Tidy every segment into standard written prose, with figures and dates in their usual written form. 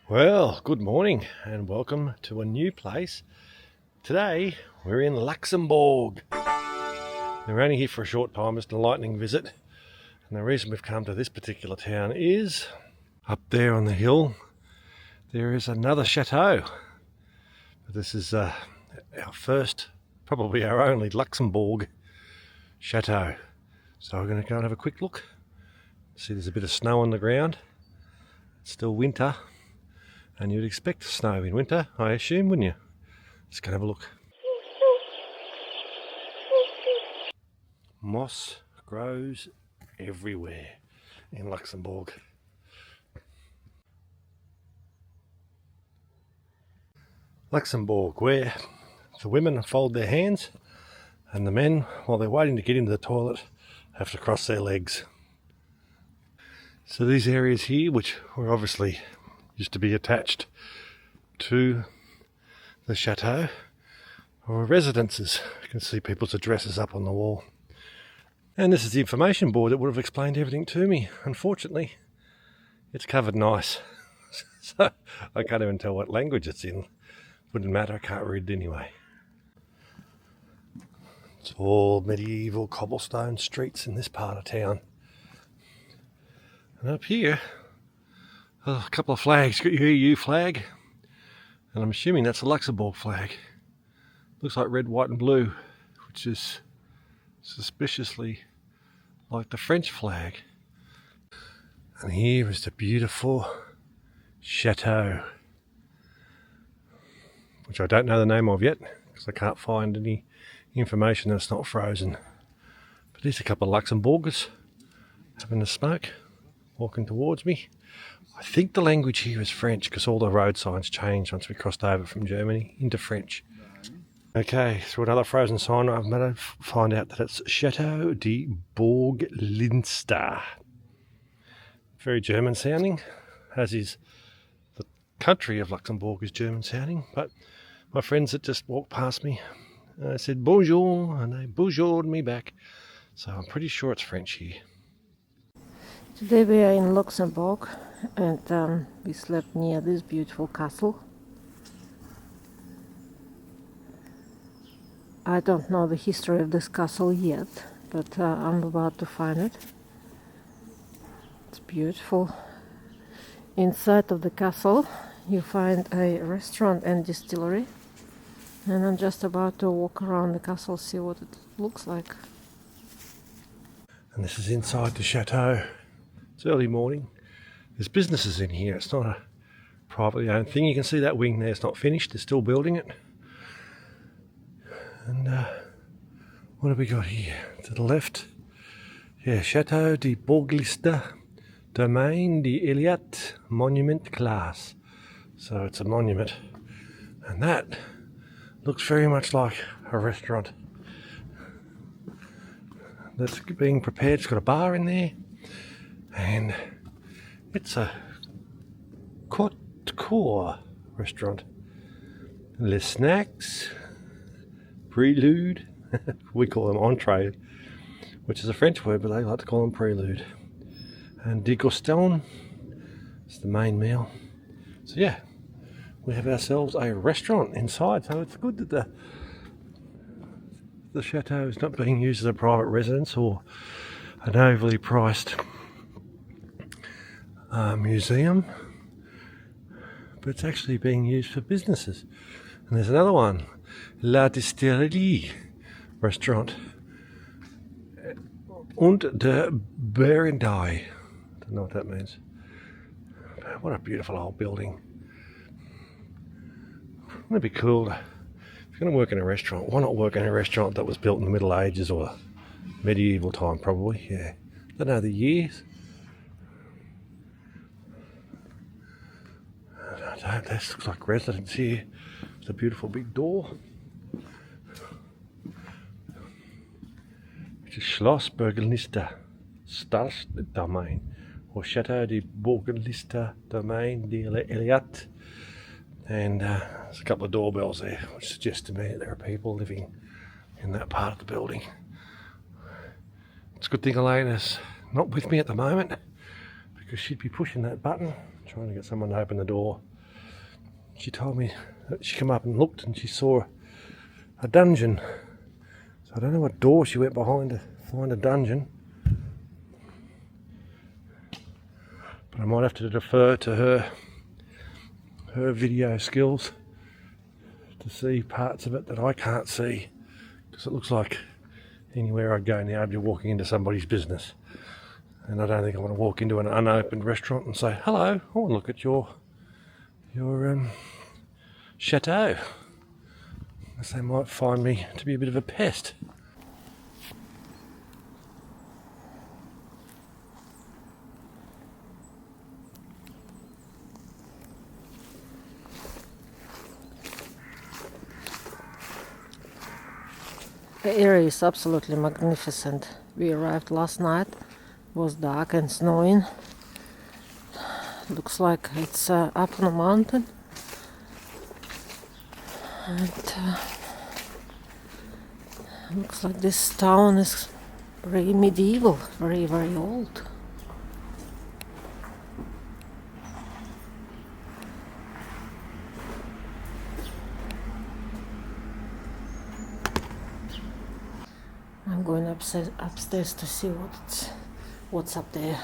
Well, good morning and welcome to a new place. Today we're in Luxembourg. We're only here for a short time, just a lightning visit. And the reason we've come to this particular town is up there on the hill there is another chateau. This is our first, probably our only Luxembourg chateau. So we're going to go and have a quick look. See, there's a bit of snow on the ground. It's still winter. And you'd expect snow in winter, I assume, wouldn't you? Let's go and have a look. Moss grows everywhere in Luxembourg. Luxembourg, where the women fold their hands and the men, while they're waiting to get into the toilet, have to cross their legs. So these areas here, which were obviously used to be attached to the chateau, or residences. You can see people's addresses up on the wall. And this is the information board that would have explained everything to me. Unfortunately, it's covered nice. So I can't even tell what language it's in. Wouldn't matter, I can't read it anyway. It's all medieval cobblestone streets in this part of town. And up here, a couple of flags. Got your EU flag, and I'm assuming that's a Luxembourg flag. Looks like red, white and blue, which is suspiciously like the French flag. And here is the beautiful chateau, which I don't know the name of yet because I can't find any information that's not frozen. But there's a couple of Luxembourgers having a smoke, walking towards me. I think the language here is French because all the road signs changed once we crossed over from Germany into French. Okay, through another frozen sign I've managed to find out that it's Chateau De Bourglinster. Very German sounding, as is the country of Luxembourg is German sounding, but my friends that just walked past me, I said bonjour and they bonjoured me back, so I'm pretty sure it's French here. Today we are in Luxembourg and we slept near this beautiful castle. I don't know the history of this castle yet, but I'm about to find it. It's beautiful. Inside of the castle you find a restaurant and distillery, and I'm just about to walk around the castle, see what it looks like. And this is inside the chateau. It's early morning. There's businesses in here. It's not a privately owned thing. You can see that wing there. It's not finished. They're still building it. And what have we got here? To the left. Yeah, Chateau de Bourglinster, Domaine de Eliat, Monument Class. So it's a monument. And that looks very much like a restaurant that's being prepared. It's got a bar in there. And it's a court restaurant. Les snacks, prelude, we call them entree, which is a French word, but they like to call them prelude. And degustation is the main meal. So yeah, we have ourselves a restaurant inside. So it's good that the chateau is not being used as a private residence or an overly priced museum, but it's actually being used for businesses. And there's another one, La Distillerie restaurant und de Berendai. Don't know what that means. But what a beautiful old building. Wouldn't it be cool to, if you're going to work in a restaurant, why not work in a restaurant that was built in the Middle Ages or medieval time, probably? Yeah, don't know the years. This looks like residence here. It's a beautiful big door, which is Schloss Bourglinster Staatsdomein, or Chateau de Bourglinster Domaine de Eliat. And there's a couple of doorbells there, which suggests to me that there are people living in that part of the building. It's a good thing Elena's not with me at the moment, because she'd be pushing that button, trying to get someone to open the door. she told me that she came up and looked and she saw a dungeon. So I don't know what door she went behind to find a dungeon. But I might have to defer to her video skills to see parts of it that I can't see, because it looks like anywhere I go now I'd be walking into somebody's business, and I don't think I want to walk into an unopened restaurant and say, hello, I want to look at your chateau, as they might find me to be a bit of a pest. The area is absolutely magnificent. We arrived last night. It was dark and snowing. Looks like it's up on a mountain. And looks like this town is very medieval, very, very old. I'm going upstairs to see what's up there.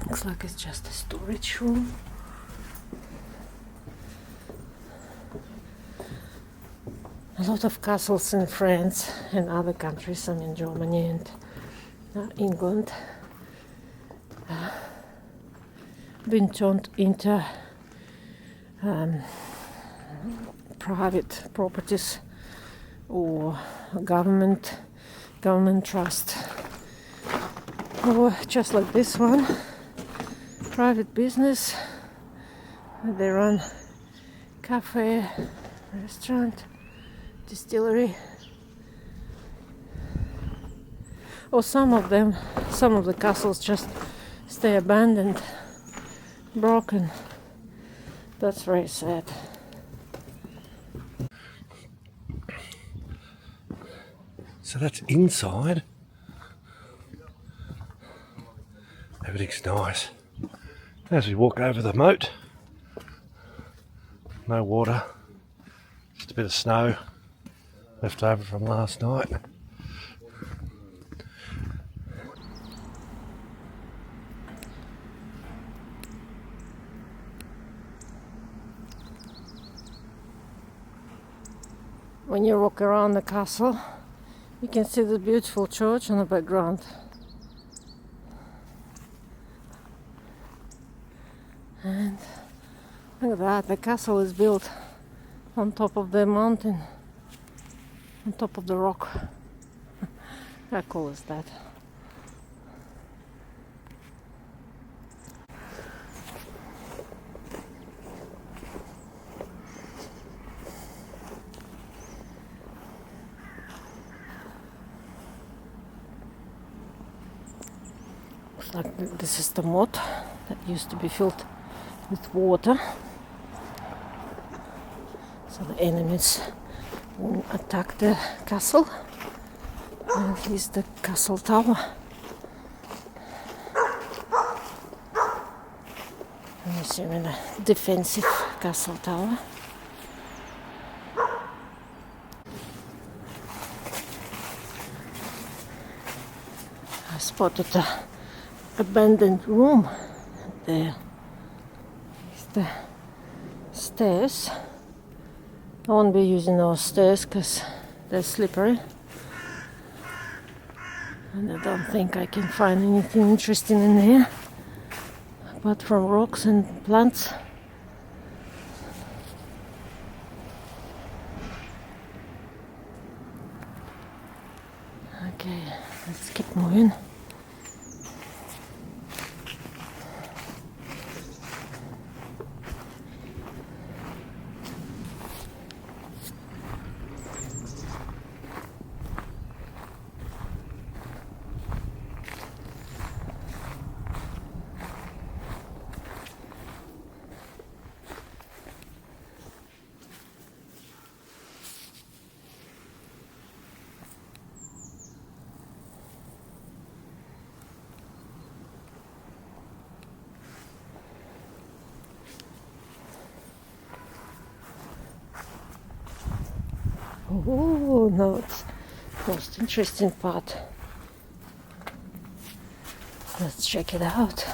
Looks like it's just a storage room. A lot of castles in France and other countries, I mean Germany and England, been turned into private properties or government trust, or just like this one, private business. They run cafe, restaurant, distillery, or some of the castles just stay abandoned, broken. That's very sad. So that's inside. Everything's nice. As we walk over the moat, no water, just a bit of snow left over from last night. When you walk around the castle, you can see the beautiful church in the background. And look at that, the castle is built on top of the mountain, on top of the rock. How cool is that? Looks like this is the moat that used to be filled with water, so the enemies won't attack the castle. And here's the castle tower. I'm assuming a defensive castle tower. I spotted an abandoned room there. The stairs. I won't be using those stairs because they're slippery, and I don't think I can find anything interesting in there apart from rocks and plants. Okay, let's keep moving. Oh, no, it's the most interesting part. Let's check it out.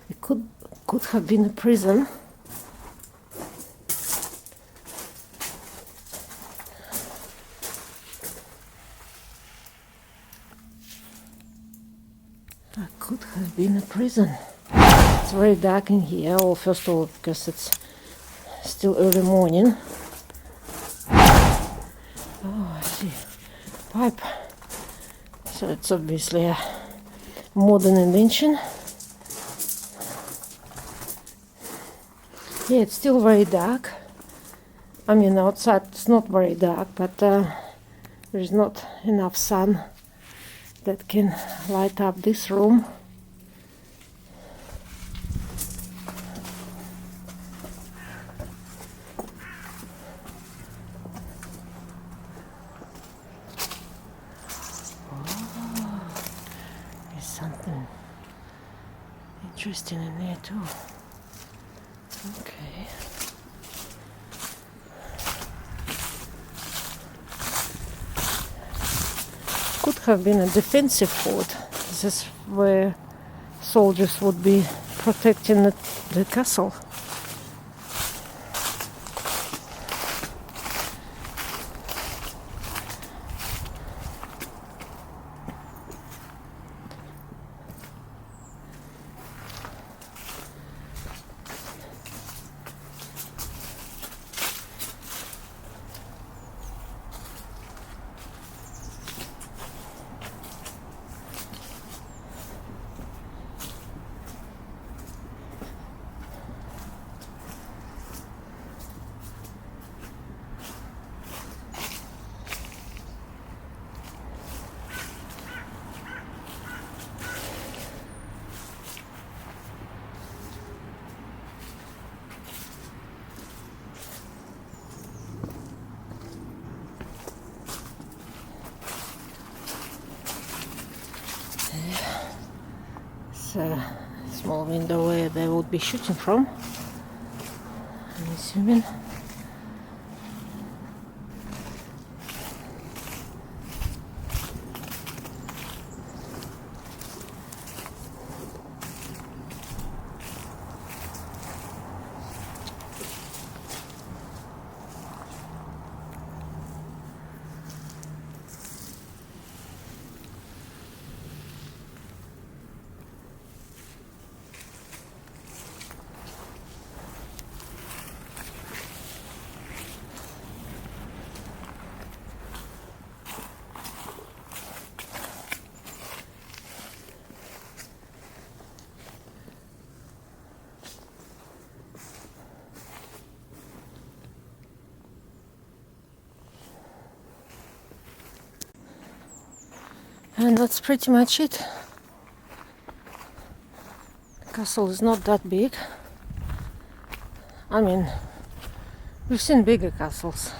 It could have been a prison. That could have been a prison. It's very dark in here. Well, first of all, because it's still early morning. Oh, I see. Pipe. So it's obviously a modern invention. Yeah, it's still very dark. I mean, outside it's not very dark, but there's not enough sun that can light up this room. Oh, there's something interesting in there too. Okay. Could have been a defensive fort. This is where soldiers would be protecting the castle. It's a small window where they would be shooting from, I'm assuming. And that's pretty much it. The castle is not that big. I mean, we've seen bigger castles.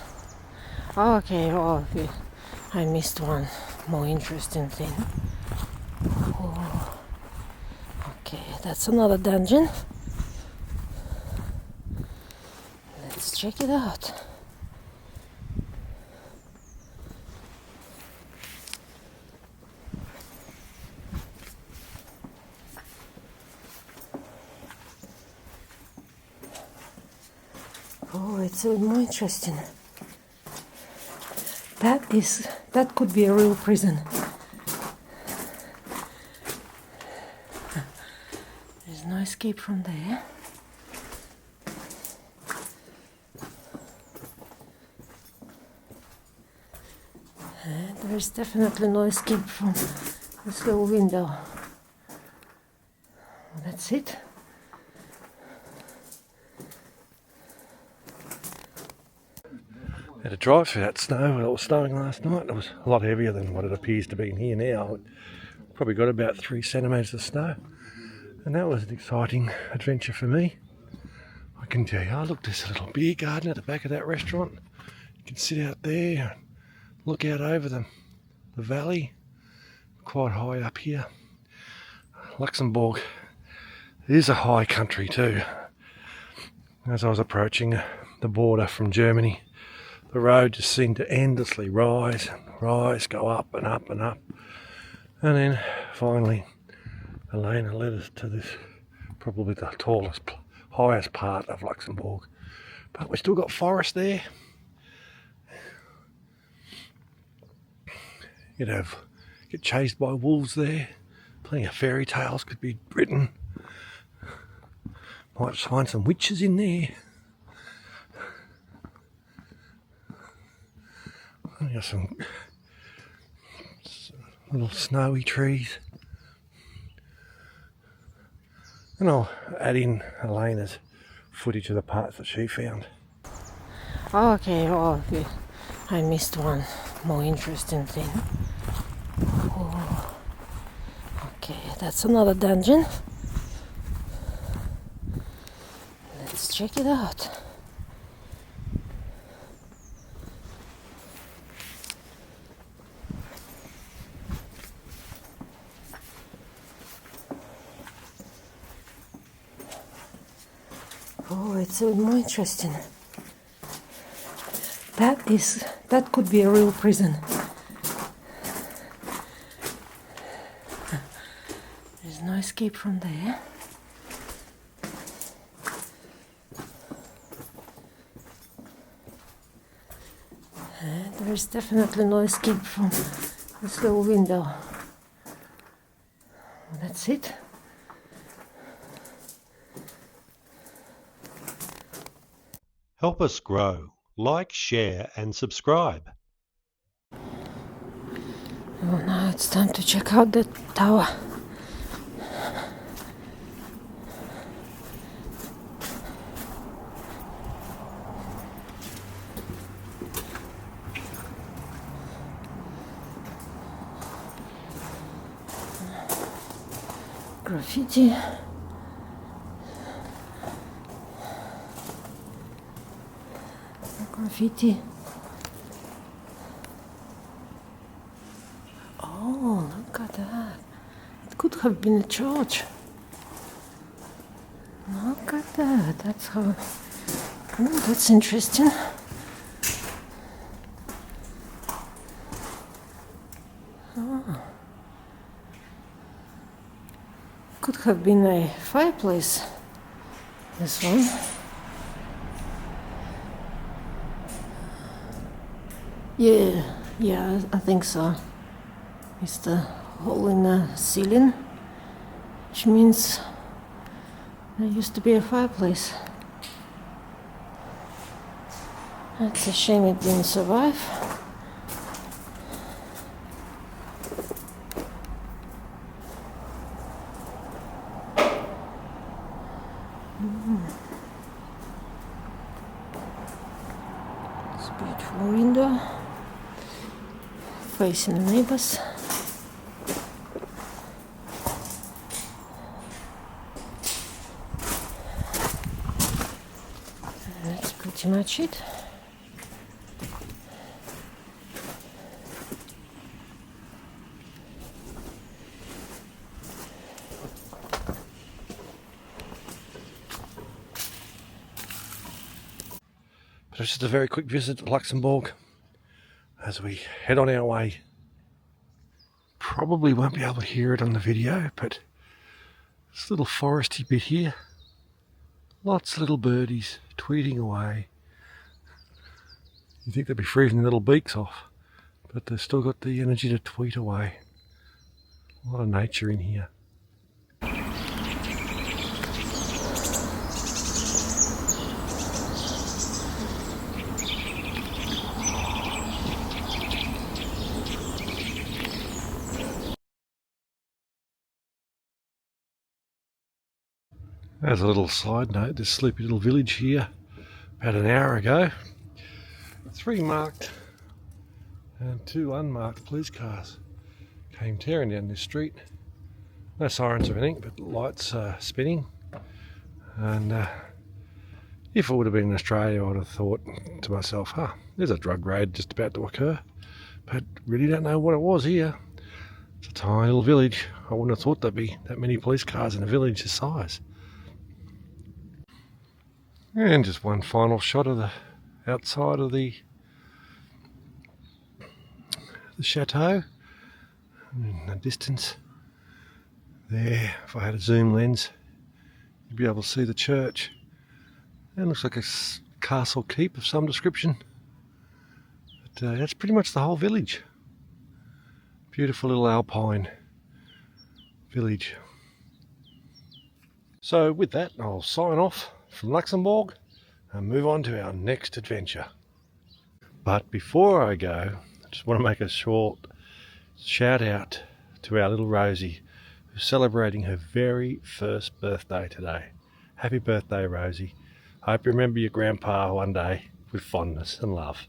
Oh, okay, oh, I missed one more interesting thing. Oh, okay, that's another dungeon. Let's check it out. Oh, it's even more interesting. That could be a real prison. There's no escape from there. And there's definitely no escape from this little window. That's it. Had to drive through that snow when it was snowing last night. It was a lot heavier than what it appears to be in here now. It probably got about 3 centimetres of snow. And that was an exciting adventure for me. I can tell you, oh look, there's a little beer garden at the back of that restaurant. You can sit out there and look out over the valley, quite high up here. Luxembourg is a high country too. As I was approaching the border from Germany, the road just seemed to endlessly rise, go up and up and up. And then finally, Elena led us to this, probably the tallest, highest part of Luxembourg. But we've still got forest there. You'd get chased by wolves there. Plenty of fairy tales could be written. Might find some witches in there. Got some little snowy trees. And I'll add in Elena's footage of the parts that she found. Okay, oh, I missed one more interesting thing. Oh, okay, that's another dungeon. Let's check it out. Oh, it's even more interesting. That could be a real prison. There's no escape from there. And there's definitely no escape from this little window. That's it. Help us grow. Like, share and subscribe. Oh, now it's time to check out the tower. Graffiti. Graffiti. Oh, look at that. It could have been a church. Look at that. That's how. Oh, that's interesting. Oh. Could have been a fireplace. This one. Yeah, I think so. It's the hole in the ceiling, which means there used to be a fireplace. It's a shame it didn't survive. It's a beautiful window. Facing the neighbors. That's pretty much it. But it's just a very quick visit to Luxembourg as we head on our way. Probably won't be able to hear it on the video, but this little foresty bit here, lots of little birdies tweeting away. You think they'd be freezing their little beaks off, but they've still got the energy to tweet away. A lot of nature in here. As a little side note, this sleepy little village here, about an hour ago, 3 marked and 2 unmarked police cars came tearing down this street. No sirens or anything, but lights spinning. And If it would have been in Australia, I would have thought to myself, there's a drug raid just about to occur. But really don't know what it was here. It's a tiny little village. I wouldn't have thought there'd be that many police cars in a village this size. And just one final shot of the outside of the chateau. In the distance there, if I had a zoom lens, you'd be able to see the church. It looks like a castle keep of some description. But that's pretty much the whole village. Beautiful little alpine village. So with that, I'll sign off from Luxembourg and move on to our next adventure. But before I go, I just want to make a short shout out to our little Rosie, who's celebrating her very first birthday today. Happy birthday, Rosie. I hope you remember your grandpa one day with fondness and love.